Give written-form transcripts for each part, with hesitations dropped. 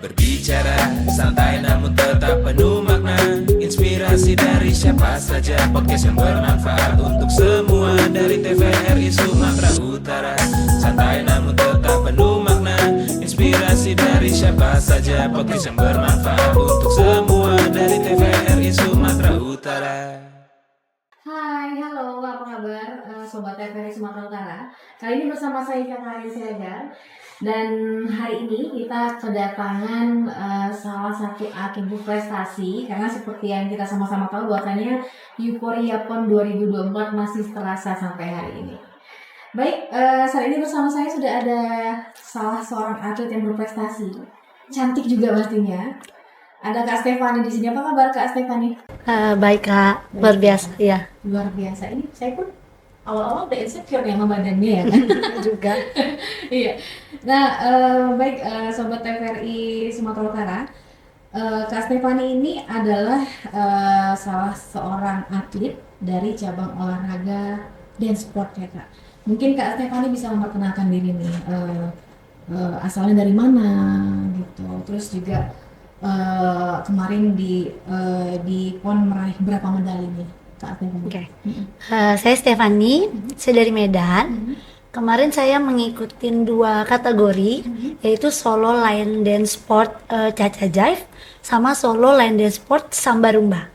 Berbicara santai namun tetap penuh makna. Inspirasi dari siapa saja, podcast yang bermanfaat untuk semua. Dari TVRI Sumatera Utara. Santai namun tetap penuh makna. Inspirasi dari siapa saja, podcast yang bermanfaat untuk semua. Dari TVRI Sumatera Utara. Hai, halo, apa kabar Sobat TVRI Sumatera Utara. Kali ini bersama saya Kakak Arin Siregar. Dan hari ini kita kedatangan salah satu atlet berprestasi. Karena seperti yang kita sama-sama tahu bahwasanya Euforia PON 2024 masih terasa sampai hari ini. Baik, saat ini bersama saya sudah ada salah seorang atlet yang berprestasi. Cantik juga pastinya. Ada Kak Stefani di sini. Apa kabar Kak Stefani? Baik Kak, luar biasa ya. Luar biasa. Ini saya pun awal-awal udah insecure ya sama badannya ya kan. Juga. Iya. Nah, baik Sobat TVRI Sumatera Utara. Kak Stefani ini adalah salah seorang atlet dari cabang olahraga dance sport ya Kak. Mungkin Kak Stefani bisa memperkenalkan diri nih. Asalnya dari mana gitu. Terus juga kemarin di PON meraih berapa medali nih Kak Stefani? Oke. Saya Stefani, saya dari Medan. Kemarin saya mengikuti 2 kategori, yaitu solo line dance sport Cha-Cha Jive sama solo line dance sport Samba Rumba.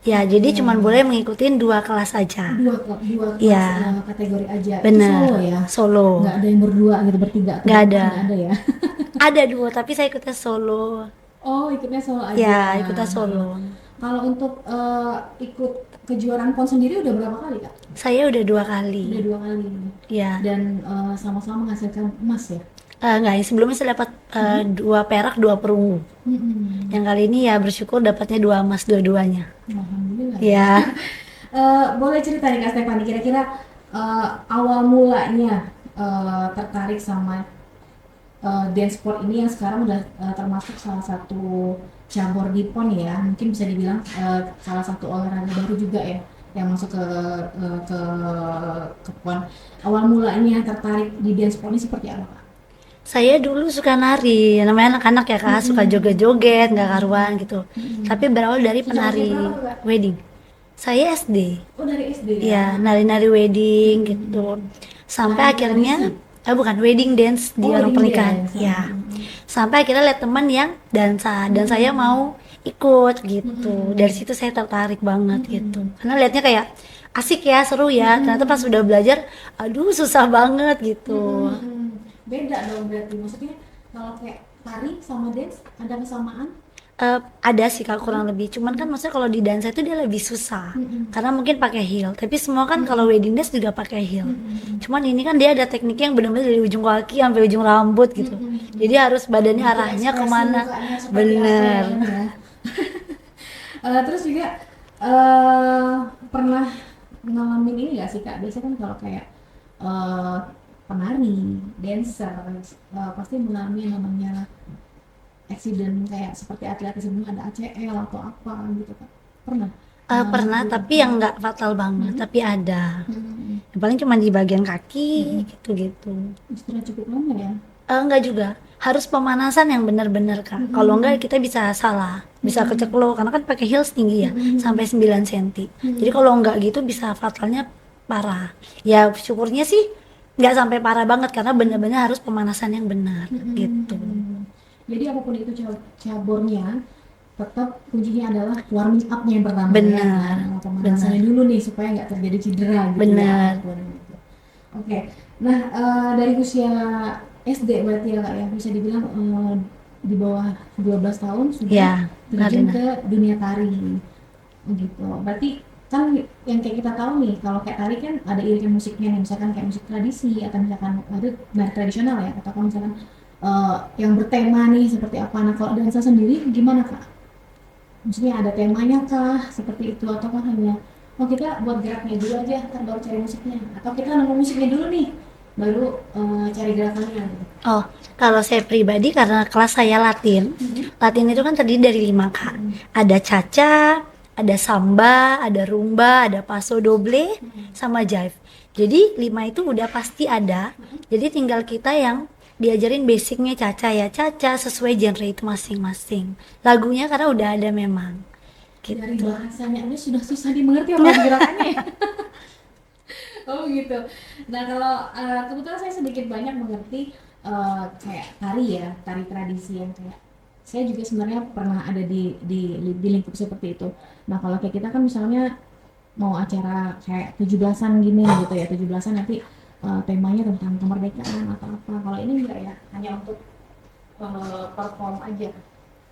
Ya, jadi cuman boleh mengikuti 2 kelas aja. Dua kelas Ya. kategori aja. Benar. Itu solo ya. Solo. Nggak ada yang berdua gitu, bertiga. Nggak ada. Nggak ada ya. Ada 2, tapi saya ikutnya solo. Oh, ikutnya solo aja. Ya, ikutnya solo. Kalau untuk ikut kejuaraan PON sendiri udah berapa kali Kak? Saya udah 2 kali. Udah 2 kali. Ya. Dan sama-sama menghasilkan emas ya. Enggak, sebelumnya saya dapat 2 perak, 2 perunggu. Yang kali ini ya bersyukur dapatnya 2 emas dua-duanya. Alhamdulillah. Ya. Boleh cerita nih Kak Stefani, kira-kira awal mulanya tertarik sama dance sport ini yang sekarang udah termasuk salah satu cabur di PON ya, mungkin bisa dibilang salah satu olahraga baru juga ya yang masuk ke PON. Awal mulanya tertarik di dance sport ini seperti apa Kak? Saya dulu suka nari, namanya anak-anak ya Kak, suka joget-joget, nggak karuan gitu. Tapi berawal dari penari berapa, Kak? wedding. Saya SD, Oh dari SD ya? ya nari-nari wedding gitu. Sampai akhirnya, bukan wedding dance di Oh, orang wedding pernikahan, dance. ya. Sampai akhirnya lihat teman yang dansa dan saya mau ikut gitu. Dari situ saya tertarik banget gitu. Karena lihatnya kayak asik ya, seru ya. Ternyata pas udah belajar, aduh susah banget gitu. Beda dong berarti, maksudnya kalau kayak tari sama dance ada kesamaan? Ada sih Kak kurang lebih, cuman kan maksudnya kalau di dansa itu dia lebih susah karena mungkin pakai heel, tapi semua kan kalau wedding dance juga pakai heel. Cuman ini kan dia ada tekniknya yang benar-benar dari ujung kaki sampai ujung rambut gitu, jadi harus badannya arahnya Ekspresi kemana. mukanya seperti Bener. apa ya? Terus juga pernah ngalamin ini gak sih Kak? Biasanya kan kalau kayak penari, dancer pasti mengalami yang namanya accident kayak seperti atlet sebelumnya ada ACL atau apa gitu Kak? Pernah? Pernah, tapi yang nggak fatal banget, tapi ada. Yang paling cuma di bagian kaki gitu-gitu. Istirahat cukup lama ya? Enggak juga, harus pemanasan yang benar-benar Kak. Kalau enggak kita bisa salah, bisa keceklok karena kan pakai heels tinggi ya, sampai 9 cm. Jadi kalau enggak gitu bisa fatalnya parah. Ya syukurnya sih nggak sampai parah banget karena benar-benar harus pemanasan yang benar gitu. Jadi apapun itu caburnya, tetap kuncinya adalah warming up-nya yang pertama. Benar, Ya. Pemanasannya dulu nih supaya nggak terjadi cedera gitu. Benar. Ya. Oke. Nah, dari usia SD berarti ya Kak ya, bisa dibilang di bawah 12 tahun sudah Ya, terjun benar. ke dunia tari. Gitu. Berarti kan yang kayak kita tahu nih, kalau kayak tari kan ada irisan musiknya nih, misalkan kayak musik tradisi atau misalkan itu nari tradisional ya, atau kalau misalkan yang bertema nih seperti apa. Nah kalau dansa sendiri gimana Kak? Maksudnya ada temanya kah seperti itu atau kan hanya kita buat geraknya dulu aja ntar baru cari musiknya, atau kita nemu musiknya dulu nih baru cari gerakannya gitu. Oh, kalau saya pribadi karena kelas saya Latin. Latin itu kan terdiri dari 5 Kak. Ada Cha-Cha, ada Samba, ada Rumba, ada Paso Doble, sama Jive. Jadi 5 itu udah pasti ada. Jadi tinggal kita yang diajarin basicnya Caca ya, Caca sesuai genre itu masing-masing. Lagunya karena udah ada memang. Dari Gitu. bahasanya aja sudah susah dimengerti apa gerakannya ya? Oh gitu. Nah kalau kebetulan saya sedikit banyak mengerti kayak tari ya, tari tradisi yang kayak saya juga sebenarnya pernah ada di lingkup seperti itu. Nah kalau kayak kita kan misalnya mau acara kayak 17-an gini gitu ya, 17-an nanti temanya tentang kemerdekaan atau apa. Kalau ini enggak ya, hanya untuk perform aja.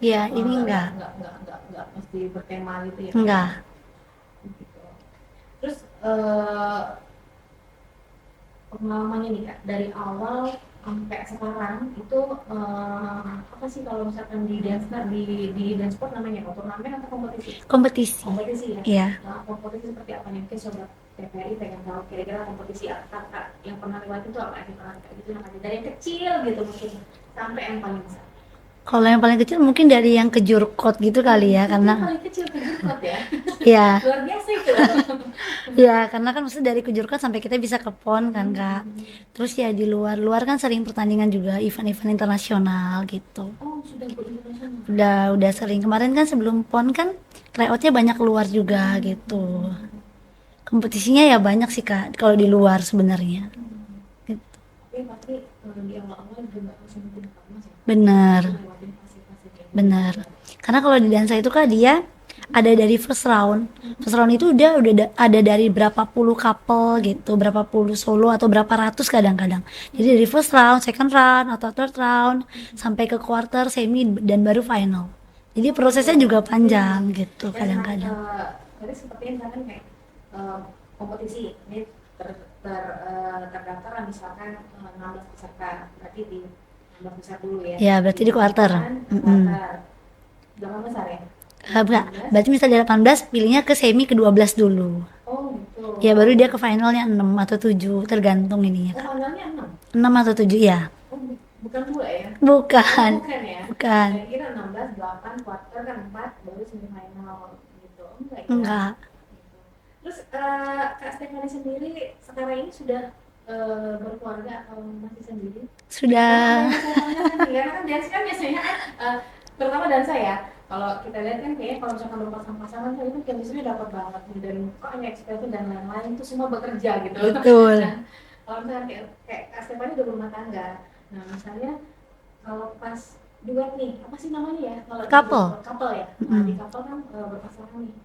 Ya, ini enggak. Enggak mesti bertema gitu ya. Enggak. Gitu. Terus pengalamannya nih Kak, dari awal sampai sekarang itu apa sih kalau misalkan di dance di dance sport namanya apa? Turnamen atau kompetisi? Kompetisi. Kompetisi ya. Iya. Nah, kompetisi seperti apa nih? Mungkin sobat TVRI pengen tahu kira-kira kompetisi apa yang pernah lewat itu apa yang pernah kayak gitu namanya dari yang kecil gitu mungkin sampai yang paling besar. Kalau yang paling kecil mungkin dari yang ke jurkot gitu kali ya, Yang karena paling kecil kejurkot ya. ya, Luar biasa itu. ya karena kan maksudnya dari ke jurkot sampai kita bisa ke PON kan Kak. Terus ya di luar kan sering pertandingan juga event-event internasional gitu. Oh, sudah go internasional. Udah sering. Kemarin kan sebelum PON kan tryoutnya banyak keluar juga gitu. Kompetisinya ya banyak sih Kak kalau di luar sebenarnya. Gitu. Tapi pasti di awal-awal juga nggak langsung bikin mas ya. Bener. Lewatin fase-fase kayak gitu. Benar. Karena kalau di dansa itu kan dia ada dari first round. First round itu ada dari berapa puluh couple gitu, berapa puluh solo atau berapa ratus kadang-kadang. Jadi dari first round, second round atau third round sampai ke quarter, semi dan baru final. Jadi prosesnya juga panjang gitu kadang-kadang. Tadi sepertinya misalkan kayak kompetisi ini terdaftar lah misalkan 16 peserta, berarti di 16 besar dulu ya. Ya, berarti di quarter. Quarter. 8 besar ya? Enggak, berarti misalnya 18 pilihnya ke semi ke-12 dulu. Oh gitu. Ya baru dia ke finalnya 6 atau 7 tergantung ininya. Oh, finalnya 6? 6 atau 7 ya. Oh, bukan 2 ya? Bukan. Bukan ya? Bukan. Saya kira 16, 8, quarter kan 4, baru semifinal gitu. Enggak ya? Enggak. Gitu. Terus Kak Stefani sendiri sekarang ini sudah berkeluarga atau masih sendiri? Sudah. Karena kan dance kan biasanya kan terutama dansa ya. Kalau kita lihat kan kayaknya kalau misalkan berpasang-pasangan kan itu chemistry dapat banget dan kok hanya ekspresi dan lain-lain itu semua bekerja gitu. Betul. Nah, kalau misalnya kayak Kak Stefani udah berumah tangga. Nah, misalnya kalau pas duet nih, apa sih namanya ya? Kalau Couple. Couple ya. Nah, di couple kan berpasangan nih.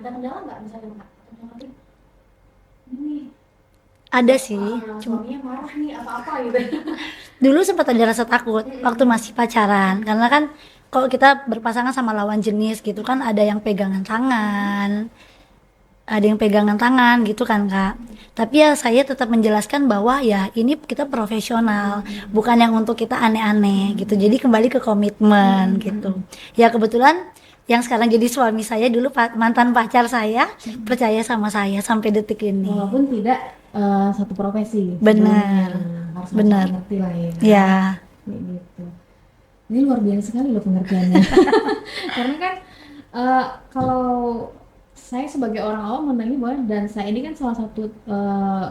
Ada kendala nggak misalnya Kak? Atau ini Ada sih. Cuma suaminya marah nih apa-apa gitu. dulu sempat ada rasa takut waktu masih pacaran karena kan kalau kita berpasangan sama lawan jenis gitu kan ada yang pegangan tangan gitu kan Kak. Tapi ya saya tetap menjelaskan bahwa ya ini kita profesional, bukan yang untuk kita aneh-aneh gitu. Jadi kembali ke komitmen gitu. Ya kebetulan yang sekarang jadi suami saya dulu mantan pacar saya percaya sama saya sampai detik ini. Walaupun tidak satu profesi. Benar. Sebelumnya. Harus Benar. ngerti lah ya. Ya, Kayak gitu. Ini luar biasa sekali loh pengertiannya. Karena kan kalau saya sebagai orang awam memandangnya bahwa dansa ini kan salah satu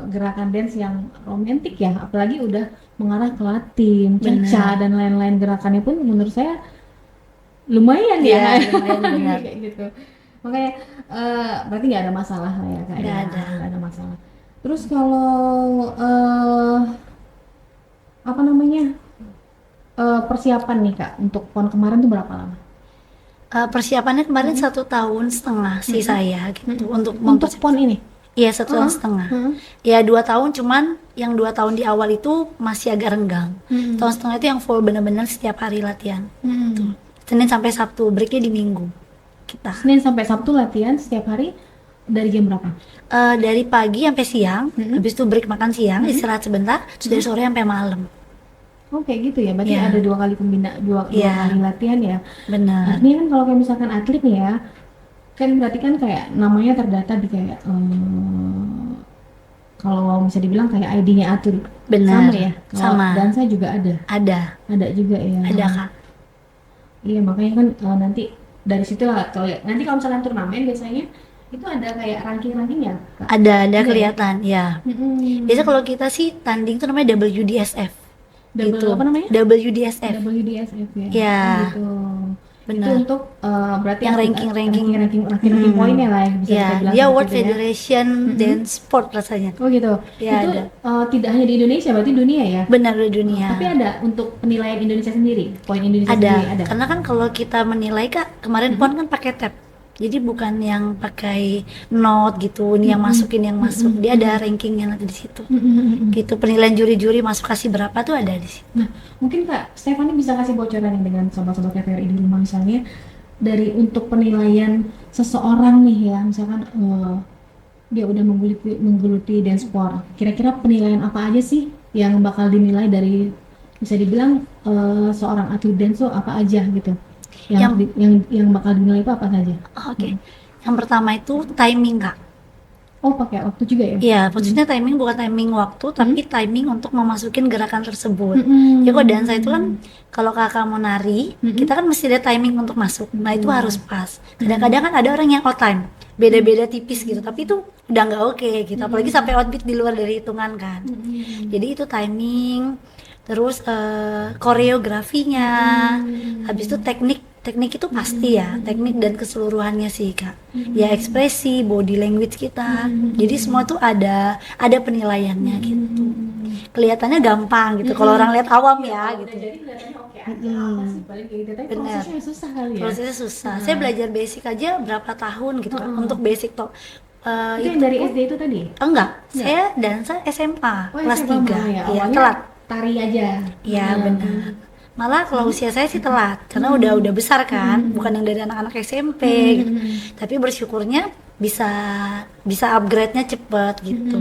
gerakan dance yang romantis ya, apalagi udah mengarah ke Latin, Cha dan lain-lain gerakannya pun menurut saya lumayan ya. lumayan benar. Kayak gitu. Makanya berarti nggak ada masalah lah ya Kak. Nggak Ya? ada. Nggak ada masalah. Terus kalau apa namanya persiapan nih Kak untuk PON kemarin tuh berapa lama? Persiapannya kemarin 1,5 tahun sih saya gitu untuk Untuk PON ini? Iya 1,5 tahun. Ya 2 tahun cuman yang 2 tahun di awal itu masih agak renggang. Tahun setengah itu yang full benar-benar setiap hari latihan. Tuh. Senin sampai Sabtu, breaknya di Minggu kita. Senin sampai Sabtu latihan setiap hari dari jam berapa? Dari pagi sampai siang, habis itu break makan siang, istirahat sebentar, terus dari sore sampai malam. Oh kayak gitu ya, berarti Iya. ada 2 kali dua Iya. kali latihan ya. Benar. Artinya kan kalau kayak misalkan atlet nih ya, kan berarti kan kayak namanya terdata di kayak kalau bisa dibilang kayak ID-nya atlet. Benar. Sama ya. Kalau Sama. dansa juga ada. Ada Juga ya. Kak. Iya makanya kan nanti dari situ lah kalau nanti kalau misalkan turnamen biasanya itu ada kayak ranking-rankingnya. Kak. Ada Iya ya? kelihatan, ya. Biasa kalau kita sih tanding tuh namanya WDSF. Double gitu. apa namanya? WDSF. WDSF ya. Ya, Oh, gitu. Itu benar. untuk berarti Yang ranking-ranking. ranking poinnya lah bisa Ya, kita bilang dia seperti World itu ya. Federation Dance Sport rasanya. Oh gitu. Ya, Itu ada. tidak hanya di Indonesia, berarti dunia ya. Benar di dunia. Tapi ada untuk penilaian Indonesia sendiri, poin Indonesia Ada. sendiri ada. Karena kan kalau kita menilai Kak, kemarin PON kan pakai tab. Jadi bukan yang pakai note gitu, ini yang masukin yang masuk. Dia ada rankingnya nanti di situ. Gitu, penilaian juri-juri masuk kasih berapa tuh ada di situ. Nah, mungkin Kak Stefani bisa kasih bocoran nih dengan sobat-sobat TVRI di rumah misalnya dari untuk penilaian seseorang nih ya, misalkan dia udah menggeluti dance sport. Kira-kira penilaian apa aja sih yang bakal dinilai dari bisa dibilang seorang atlet dance tuh apa aja gitu? Yang bakal dinilai itu apa saja? Oke. Yang pertama itu timing Kak. Oh, pakai waktu juga ya? Iya, maksudnya timing bukan timing waktu, tapi timing untuk memasukin gerakan tersebut. Ya kok dansa itu kan kalau kakak mau nari, kita kan mesti ada timing untuk masuk. Nah itu harus pas. Kadang-kadang kan ada orang yang out time, beda-beda tipis gitu, tapi itu udah nggak oke gitu. Apalagi sampai outbeat di luar dari hitungan kan. Jadi itu timing, terus koreografinya, habis itu teknik itu pasti ya, teknik dan keseluruhannya sih Kak. Ya ekspresi, body language kita. Jadi semua tuh ada penilaiannya gitu. Kelihatannya gampang gitu kalau orang lihat awam ya gitu. Jadi kelihatannya oke aja, apa sih paling kayak gitu. Tapi Bener. prosesnya susah kali ya. Prosesnya susah. Saya belajar basic aja berapa tahun gitu Kak, untuk basic toh. Itu yang dari SD itu tadi? Enggak, saya dansa SMA kelas SMA 3. malah ya. Iya, Awalnya telat. tari aja. Iya, benar. Malah kalau usia saya sih telat karena udah besar kan, bukan yang dari anak-anak SMP gitu. Tapi bersyukurnya bisa upgrade-nya cepet gitu.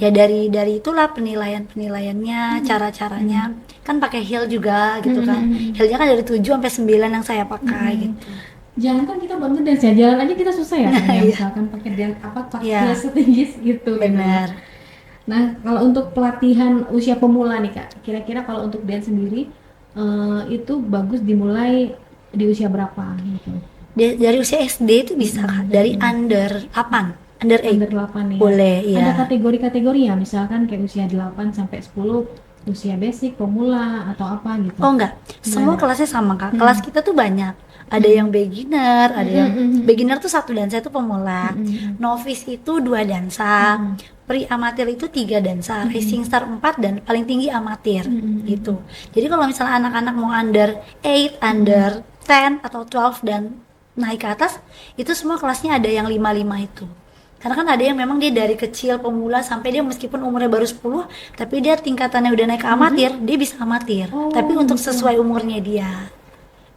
Ya dari itulah penilaiannya, cara-caranya. Kan pakai heel juga gitu kan. Heelnya kan dari 7 sampai 9 yang saya pakai gitu. Jangan kan kita buat ngedance ya, jalan aja kita susah ya. Misalkan pakai dance pakai Iya. setinggi gitu. Benar. Nah, kalau untuk pelatihan usia pemula nih Kak, kira-kira kalau untuk dance sendiri itu bagus dimulai di usia berapa gitu? Dari usia SD itu bisa Kak, dari under 8, under 8. Under 8 ya. Boleh, iya. Ada kategori-kategori ya, misalkan kayak usia 8 sampai 10, usia basic, pemula atau apa gitu. Oh enggak, semua kelasnya sama Kak. Kelas kita tuh banyak. Ada yang beginner, ada yang beginner tuh 1 dansa itu pemula. Novice itu 2 dansa. Pre-amatir itu 3 dansa, Rising Star 4 dan paling tinggi amatir gitu. Jadi kalau misalnya anak-anak mau under 8, under 10 atau 12 dan naik ke atas, itu semua kelasnya ada yang 5-5 itu. Karena kan ada yang memang dia dari kecil pemula sampai dia meskipun umurnya baru 10, tapi dia tingkatannya udah naik ke amatir, dia bisa amatir. Tapi untuk sesuai umurnya dia.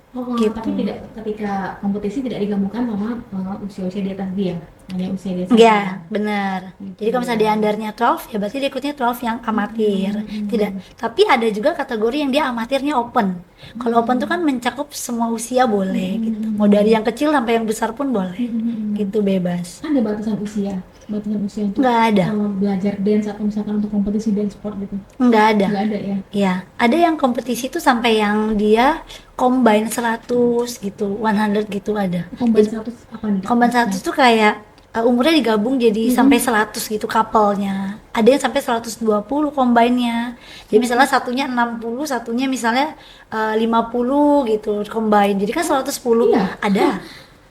Gitu. Tapi tidak, ketika kompetisi tidak digabungkan sama usia-usia di atas dia, hanya usia di atas Iya, dia. benar. Jadi kalau misalnya dia undernya 12, ya berarti dia ikutnya 12 yang amatir. Tidak. Tapi ada juga kategori yang dia amatirnya open. Kalau open tuh kan mencakup semua usia boleh gitu. Mau dari yang kecil sampai yang besar pun boleh. Gitu bebas. Ada batasan usia untuk Nggak ada. belajar dance atau misalkan untuk kompetisi dance sport gitu? Nggak ada. Nggak ada ya? Iya, ada yang kompetisi tuh sampai yang dia combine 100 gitu, 100 gitu ada. Combine 100 apa nih? Combine 100 tuh kayak umurnya digabung jadi sampai 100 gitu couple-nya. Ada yang sampai 120 combine-nya. Jadi misalnya satunya 60, satunya misalnya 50 gitu combine. Jadi kan 110. Iya. Ada.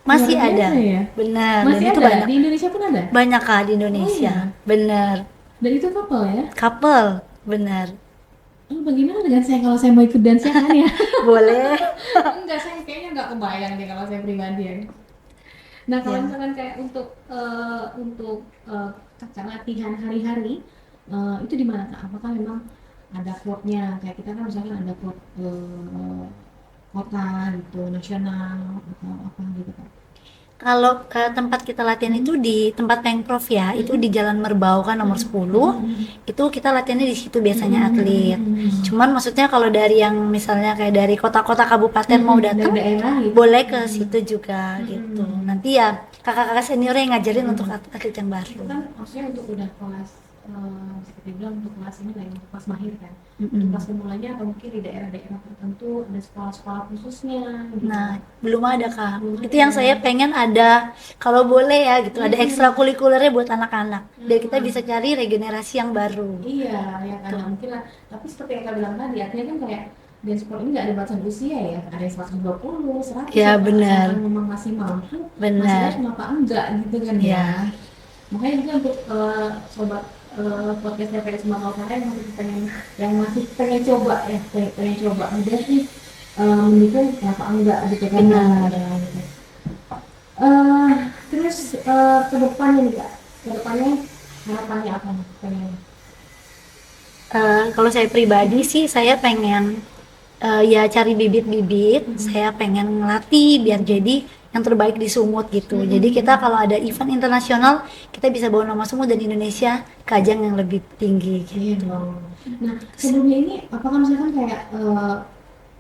Masih Luar biasa ada. ya? Benar. Masih Dan itu ada? banyak. Di Indonesia pun ada? Banyak Kak di Indonesia. Oh, iya. Benar. Dan itu couple ya? Couple, benar. Bagaimana dengan saya kalau saya mau ikut dance kan ya? Boleh. Enggak, saya kayaknya nggak kebayang deh kalau saya pribadi ya. Nah, kalau misalkan kayak untuk kakak latihan hari-hari, itu di mana Kak? Apakah memang ada klubnya? Kayak kita kan misalkan ada klub kota gitu, nasional atau apa gitu Kak? Kalau ke tempat kita latihan itu di tempat Pengprov ya, itu di Jalan Merbau kan nomor 10. Itu kita latihannya di situ biasanya atlet. Cuman maksudnya kalau dari yang misalnya kayak dari kota-kota kabupaten mau datang, Dari daerah gitu. boleh ke situ juga gitu. Nanti ya kakak-kakak senior yang ngajarin untuk atlet yang baru. Itu kan maksudnya untuk udah kelas bisa kita bilang untuk kelas ini lah ya, untuk kelas mahir kan. Mm-mm. Kelas pemulanya atau mungkin di daerah-daerah tertentu ada sekolah-sekolah khususnya gitu. Nah, belum ada Kak. Belum Itu ada. yang saya pengen ada, kalau boleh ya gitu, ada ekstrakurikulernya buat anak-anak. Biar kita bisa cari regenerasi yang baru. Iya, ya kan Betul. mungkin lah. Tapi seperti yang kak bilang tadi, artinya kan kayak dance sport ini nggak ada batasan usia ya. Ada yang 120, 100. Ya, kalau benar. misalkan memang masih mampu, Benar. masih ada kenapa enggak gitu kan ya. Ya. Makanya juga untuk sobat podcast TVRI Sumatera Utara yang masih pengen coba ya, pengen coba udah nih mendukung kenapa enggak gitu kan. Benar. Gitu. Terus ke depannya nih kak, ke depannya harapannya apa nih pengen? Kalau saya pribadi sih saya pengen ya cari bibit-bibit, saya pengen ngelatih biar jadi yang terbaik di Sumut gitu. Jadi kita kalau ada event internasional, kita bisa bawa nama Sumut dan Indonesia ke ajang yang lebih tinggi Iya gitu. dong. Nah sebelumnya ini apakah misalkan kayak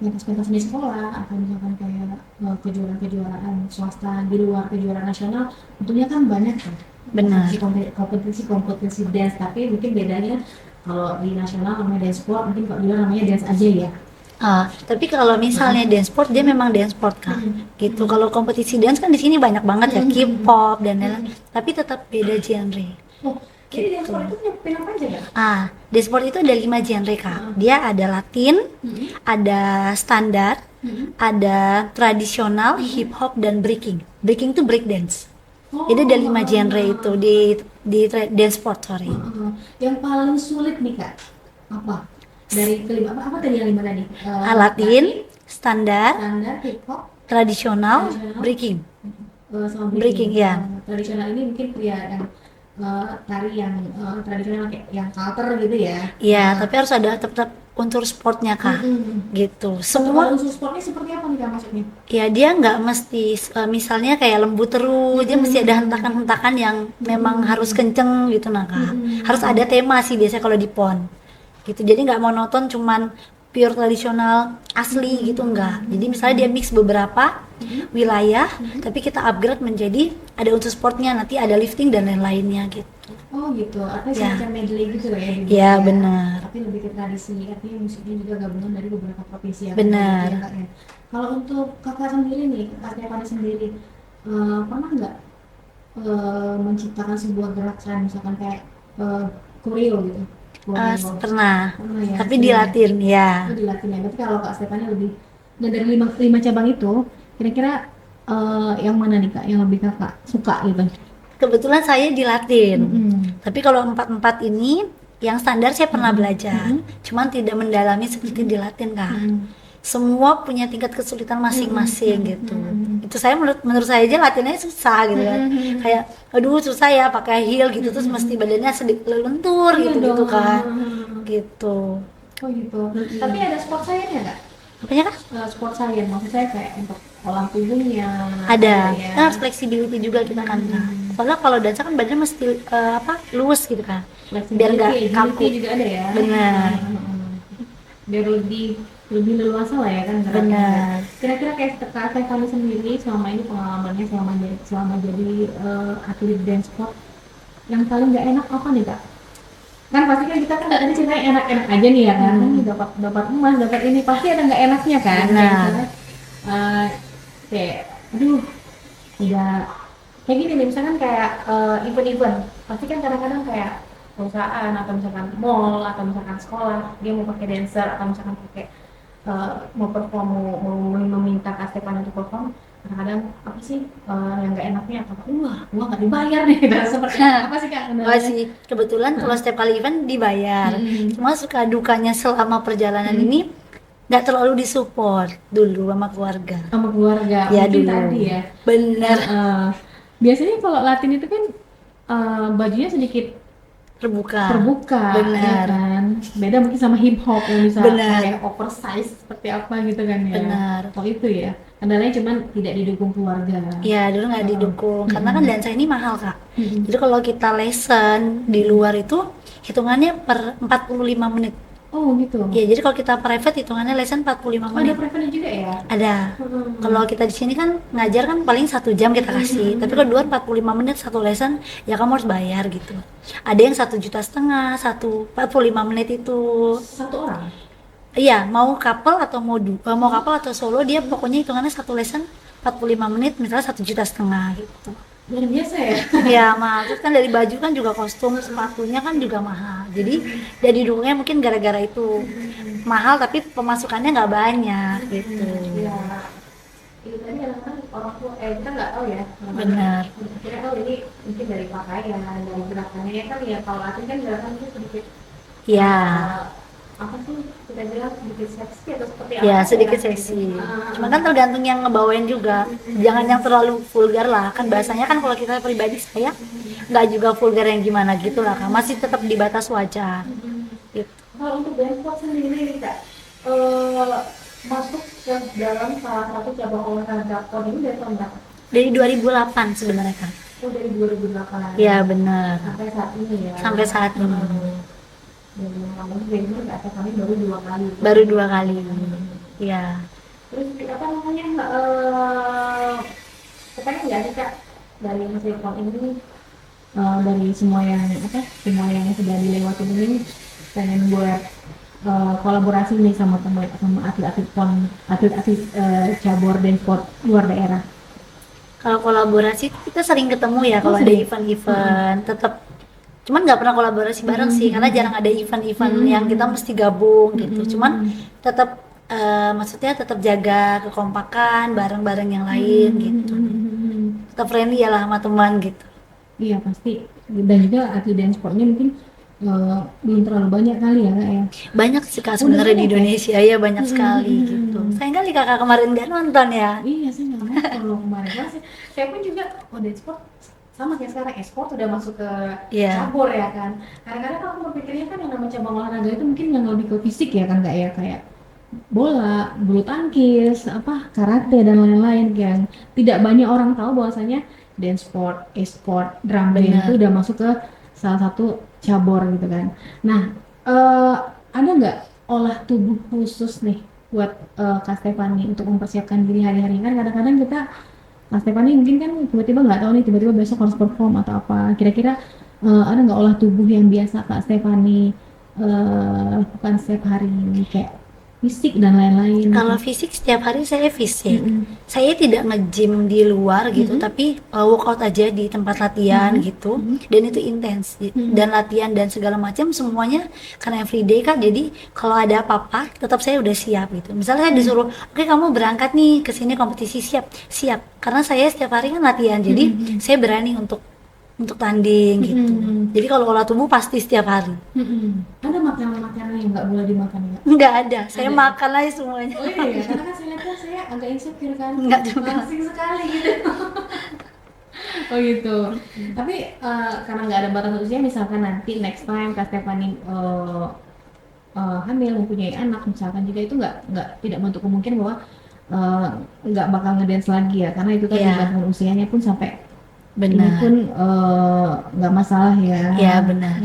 pentas-pentas di sekolah atau misalkan kayak kejuaraan-kejuaraan swasta di luar kejuaraan nasional, tentunya kan banyak kan. Benar. Kompetisi dance, tapi mungkin bedanya kalau di nasional namanya dance sport, mungkin kalau di luar namanya dance aja ya. Tapi kalau misalnya dance sport dia memang dance sport Kak. Gitu. Kalau kompetisi dance kan di sini banyak banget ya, K-pop dan lain-lain. Tapi tetap beda genre. Oh, jadi dance Gitu. sport itu nyampein apa aja kan? Dance sport itu ada 5 genre Kak. Dia ada Latin, ada standar, ada tradisional, hip hop dan breaking. Breaking itu break dance. Jadi ada 5 genre itu di dance sport, sorry. Yang paling sulit nih kak, apa? Dari kelima apa tadi yang 5 tadi? Latin, standar, Standar, hip hop, tradisional, Tradisional. breaking. sama Breaking, ya. Tradisional ini mungkin ya yang tari yang tradisional kayak yang halter gitu ya. Iya, tapi harus ada tetap unsur sportnya Kak. Gitu. Semua Semua unsur sportnya seperti apa nih kak maksudnya? ya dia nggak mesti misalnya kayak lembut terus, dia mesti ada hentakan-hentakan yang memang harus kenceng gitu nah Kak. Harus ada tema sih biasanya kalau di PON. Gitu. Jadi nggak monoton cuman pure tradisional asli gitu enggak. Jadi misalnya dia mix beberapa wilayah, tapi kita upgrade menjadi ada unsur sportnya, nanti ada lifting dan lain-lainnya gitu. Oh gitu, artinya Ya. semacam medley gitu lah ya. Iya, benar. Tapi lebih ke tradisi, artinya musiknya juga gabungan dari beberapa provinsi yang Benar. ada, ya, Kak, ya. Kalau untuk kakak sendiri nih, Kak Stefani sendiri, pernah nggak menciptakan sebuah gerakan, misalkan kayak koreo gitu? Pernah, Pernah ya, tapi sering ya? dilatin ya. Oh, dilatih ya. Berarti kalau Kak Stefani lebih, dan dari lima cabang itu, kira-kira yang mana nih Kak, yang lebih kakak suka gitu? Kebetulan saya dilatin. Mm-mm. Tapi kalau 4-4 ini yang standar saya pernah belajar, cuman tidak mendalami seperti di Latin Kak. Semua punya tingkat kesulitan masing-masing gitu. Itu saya menurut saya aja latihannya susah gitu kan. Kayak aduh susah ya pakai heel gitu terus mesti badannya sedikit lentur Iya gitu dong. kan. Gitu. Oh gitu. Tapi ada sport science ya Kak? Apanya Kak? Sport science, maksud saya kayak untuk olah tubuhnya. Ada. ya. Nah, flexibility juga kita kan. Soalnya kalau dansa kan badannya mesti luwes gitu kan. Biar nggak Flexibility, kaku. agility juga ada ya. Benar. Biar lebih leluasa lah ya kan geraknya. Benar. Kira-kira kayak Kak Stefani sendiri selama ini pengalamannya selama jadi atlet dance sport, yang paling nggak enak apa nih Kak? Kan pasti kan kita kan tadi ceritanya enak-enak aja nih ya kan, dapat emas, dapat ini, pasti ada nggak enaknya kan. Benar. Kayak misalnya, kayak aduh tidak kayak gini nih, misalkan kayak event-event pasti kan kadang-kadang kayak perusahaan atau misalkan mall atau misalkan sekolah dia mau pakai dancer atau misalkan pakai mau perform, mau meminta Kak Stefani untuk perform, kadang-kadang apa sih yang nggak enaknya, apa gua nggak dibayar nih gitu. Seperti apa sih Kak kendalanya? Masih kebetulan kalau setiap kali event dibayar. Cuma suka dukanya selama perjalanan ini nggak terlalu disupport dulu sama keluarga. Sama keluarga Ya mungkin dulu. tadi ya. Bener. Biasanya kalau Latin itu kan bajunya sedikit Terbuka. terbuka, Benar. ya kan. Beda mungkin sama hip hop yang bisa Benar. pakai oversize seperti apa gitu kan ya. Benar. Oh itu ya. Kendalanya cuman tidak didukung keluarga. Ya dulu nggak didukung karena kan dansa ini mahal Kak. Jadi kalau kita lesson di luar itu hitungannya per 45 menit Oh gitu. Ya, jadi kalau kita private hitungannya lesson 45 Oh, ada menit. private juga ya? Ada. Kalau kita di sini kan ngajar kan paling 1 jam kita kasih. Tapi kalau 45 menit satu lesson, ya kamu harus bayar gitu. Ada yang 1,5 juta, 45 menit itu. Satu orang? Iya, mau couple atau mau couple atau solo, dia pokoknya hitungannya satu lesson 45 menit misalnya 1,5 juta gitu. Luar biasa ya? Ya mahal. Terus kan dari baju kan juga kostum, sepatunya kan juga mahal. Jadi dari dulunya mungkin gara-gara itu mahal tapi pemasukannya nggak banyak gitu. Iya. Itu tadi kadang-kadang orang tua, kita nggak tahu ya. Benar. Kita tahu ini mungkin dari pakaian, dari gerakannya ya kan ya, kalau latihan kan gerakan itu sedikit Ya, apa sih kita bilang sedikit seksi atau seperti apa? ya sedikit seksi. Cuma kan tergantung yang ngebawain juga. Jangan yang terlalu vulgar lah. Kan bahasanya kan kalau kita pribadi saya nggak juga vulgar yang gimana gitu lah. Kan masih tetap di batas wajar. Gitu. Kalau untuk dance sport sendiri Kak, masuk ke dalam salah satu cabang olahraga pon ini dari tahun berapa? Dari 2008 sebenarnya kan. Oh, dari 2008. Ya benar. Sampai saat ini ya. Sampai saat ini. Dan kamu sebenarnya nggak ada, kami baru 2 kali. Baru 2 kali. Ya. Terus apa namanya? Kepengen nggak sih Kak dari hasil pon ini, dari semua yang sudah dilewati ini, pengen buat kolaborasi nih sama atlet-atlet pon, atlet-atlet cabur dan sport luar daerah. Kalau kolaborasi kita sering ketemu ya kalau ada sering. event-event tetap, cuman nggak pernah kolaborasi bareng sih karena jarang ada event-event yang kita mesti gabung gitu. Cuman tetap maksudnya tetap jaga kekompakan bareng-bareng yang lain gitu. Tetap friendly ya lah sama teman gitu. Iya pasti. Dan juga atlet dan sportnya mungkin belum terlalu banyak kali ya Kak ya. Banyak sih Kak sebenarnya di banyak ya? Indonesia ya banyak sekali gitu. Sayang kali kakak kemarin nggak nonton ya. Iya sih nggak mau kalau kemarin kan saya pun juga dan sport sama kayak sekarang e-sport udah masuk ke Iya. cabur ya kan. Kadang-kadang kalau aku berpikirnya kan yang namanya cabang olahraga itu mungkin yang lebih ke fisik ya kan Kak ya, kayak bola, bulu tangkis, karate dan lain-lain yang tidak banyak orang tahu bahwasanya dance sport, e-sport, drum band Benar. itu udah masuk ke salah satu cabur gitu kan. Nah, ada nggak olah tubuh khusus nih buat Kak Stefani untuk mempersiapkan diri hari-hari? Kan kadang-kadang kita Kak Stefani mungkin kan tiba-tiba nggak tahu nih, tiba-tiba besok harus perform atau apa. Kira-kira ada nggak olah tubuh yang biasa Kak Stefani lakukan setiap hari kayak fisik dan lain-lain? Kalau fisik setiap hari saya fisik. Mm-mm. Saya tidak nge-gym di luar gitu, tapi workout aja di tempat latihan gitu. Dan itu intens. Dan latihan dan segala macam semuanya karena everyday Kak. Jadi kalau ada apa-apa tetap saya udah siap gitu. Misalnya saya disuruh, "Oke, kamu berangkat nih ke sini kompetisi." Siap. Karena saya setiap hari kan latihan. Jadi saya berani untuk tanding gitu. Jadi kalau olah tubuh pasti setiap hari. Ada makanan-makanan yang nggak boleh dimakan ya? Nggak ada. Saya makan aja semuanya. Oh iya, karena kan saya lihatnya saya agak insecure kan. Nggak juga. Langsing sekali gitu. Oh gitu. Tapi karena nggak ada batas usia, misalkan nanti next time Kak Stefani hamil, mempunyai anak misalkan, juga itu nggak tidak menutup kemungkinan bahwa nggak bakal ngedance lagi ya, karena itu kan Iya. batasan usianya pun sampai ini Benar. pun nggak masalah ya. Ya benar.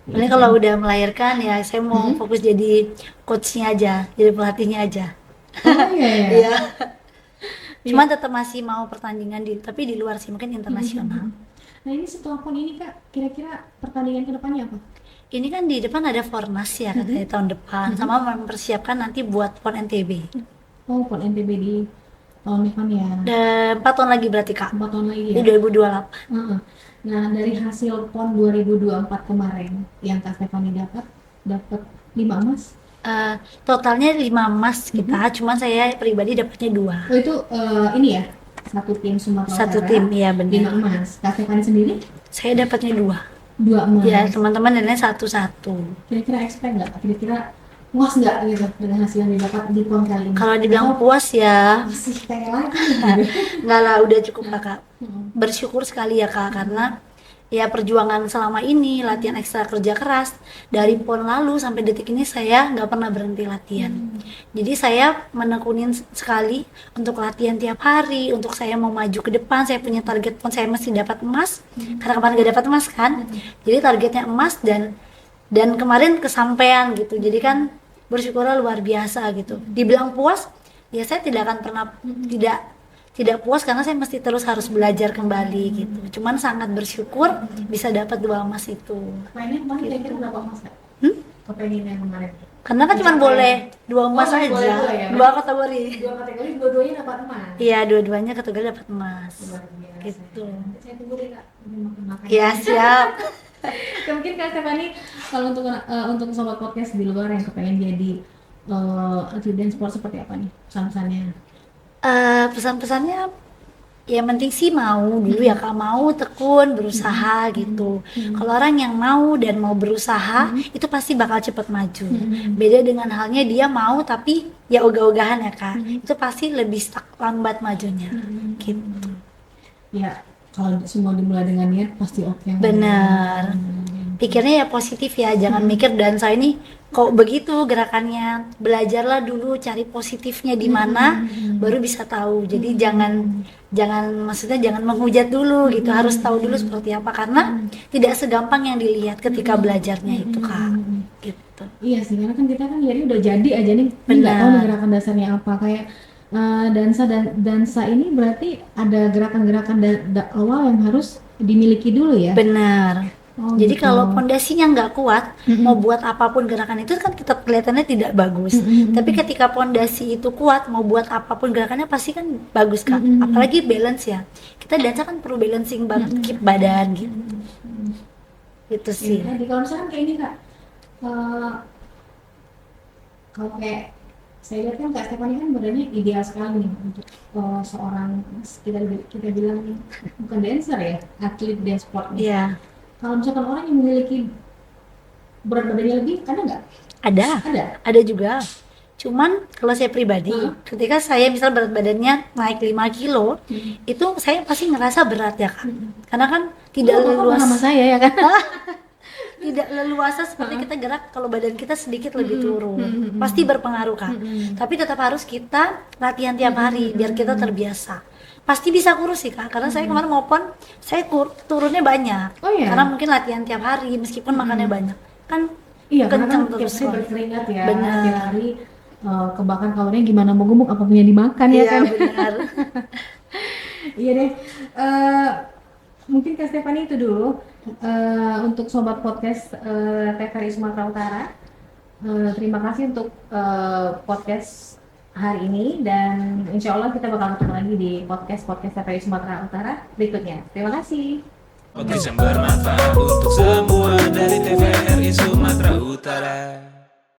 Paling kalau udah melahirkan ya saya mau fokus jadi coachnya aja, jadi pelatihnya aja. Oh iya ya. Iya. Cuman tetap masih mau pertandingan tapi di luar sih, mungkin internasional. Nah ini setelah pon ini Kak, kira-kira pertandingan kedepannya apa? Ini kan di depan ada Fornas ya katanya tahun depan, sama mempersiapkan nanti buat PON NTB. Oh, pon NTB di tahun depan ya. Dan 4 tahun lagi berarti Kak. 4 tahun lagi Di ya. 2028. Heeh. Nah, dari hasil PON 2024 kemarin yang Kak Stefani dapat 5 emas. Totalnya 5 emas kita, cuman saya pribadi dapatnya 2. Oh, itu ini ya. Satu tim Sumatera Satu Utara, tim, iya 5 benar. emas. Kak Stefani sendiri Saya dapatnya 2. 2 emas. Ya, teman-teman dan lain satu-satu. Kira-kira expect nggak? Kira-kira puas nggak gitu dengan hasil yang didapat di PON kali ini? Kalau dibilang puas ya, Masih pengen lagi gitu. enggak lah, udah cukup lah Kak. Bersyukur sekali ya Kak, karena ya perjuangan selama ini, latihan ekstra kerja keras dari PON lalu sampai detik ini saya nggak pernah berhenti latihan. Jadi saya menekunin sekali untuk latihan tiap hari, untuk saya mau maju ke depan. Saya punya target PON, saya mesti dapat emas karena kemarin nggak dapat emas kan. Jadi targetnya emas, dan dan kemarin kesampaian gitu. Jadi kan bersyukurnya luar biasa gitu. Dibilang puas, ya saya tidak akan pernah tidak puas karena saya mesti terus harus belajar kembali gitu. Cuman sangat bersyukur bisa dapat 2 emas itu. Mainnya kemarin kira-kira berapa emas Kak? Kepengennya kemarin. Karena kan cuma boleh 2 emas boleh aja, dua ya, 2 kategori. 2 kategori, dua-duanya dapat emas. Iya, dua-duanya kategori dapat emas. Luar biasa. Gitu. Saya tunggu deh Kak, udah makan-makan. Ya siap. Ya, mungkin Kak Stefani kalau untuk sobat podcast di luar yang kepengen jadi atlet dance sport seperti apa nih pesan-pesannya? Pesan-pesannya ya yang penting sih mau dulu ya Kak, mau tekun berusaha gitu. Kalau orang yang mau dan mau berusaha itu pasti bakal cepet maju. Beda dengan halnya dia mau tapi ya ogah-ogahan ya Kak, itu pasti lebih stuck, lambat majunya gitu. Ya kalau semua dimulai dengan niat pasti oke. Benar. Pikirnya ya positif ya, jangan mikir dansa ini kok begitu gerakannya. Belajarlah dulu, cari positifnya di mana, baru bisa tahu. Jadi jangan maksudnya jangan menghujat dulu gitu, harus tahu dulu seperti apa karena tidak segampang yang dilihat ketika belajarnya itu Kak. Gitu. Iya sih, karena kan kita kan jadi udah jadi aja nih, nggak Benar. tahu nih gerakan dasarnya apa. Kayak dansa ini berarti ada gerakan-gerakan awal yang harus dimiliki dulu ya. Benar. Oh, Jadi gitu. kalau pondasinya nggak kuat, mau buat apapun gerakan itu kan tetap kelihatannya tidak bagus. Tapi ketika pondasi itu kuat, mau buat apapun gerakannya pasti kan bagus Kak. Apalagi balance ya. Kita dansa kan perlu balancing banget, keep badan gitu. Itu sih. Jadi kalau misalkan kayak ini Kak, kalau kayak saya lihat kan Kak Stefani kan badannya ideal sekali nih untuk seorang kita bilang bukan dancer ya, atlet dance sport nih. Iya. Kalau misalkan orang yang memiliki berat badannya lebih, ada nggak? Ada Ada cuman kalau saya pribadi ketika saya misal berat badannya naik 5 kilo itu saya pasti ngerasa berat ya Kak, karena kan tidak leluasa sama saya ya kan? tidak leluasa seperti kita gerak kalau badan kita sedikit lebih turun, pasti berpengaruh Kak. Tapi tetap harus kita latihan tiap hari biar kita terbiasa. Pasti bisa kurus sih Kak, karena saya kemarin maupun saya turunnya banyak. Oh iya? Karena mungkin latihan tiap hari meskipun makannya banyak kan. Iya, karena Kencang kan tiap terus hari kok. berkeringat ya, Benar. tiap hari kebakar kalorinya gimana mau gemuk apa punya dimakan ya Iya kan? benar. Iya deh, mungkin Kak Stefani itu dulu untuk sobat podcast TVRI Sumatera Utara. Terima kasih untuk podcast hari ini dan insya Allah kita bakal ketemu lagi di podcast TVRI Sumatera Utara berikutnya. Terima kasih. Podcast yang bermanfaat untuk semua dari TVRI Sumatera Utara.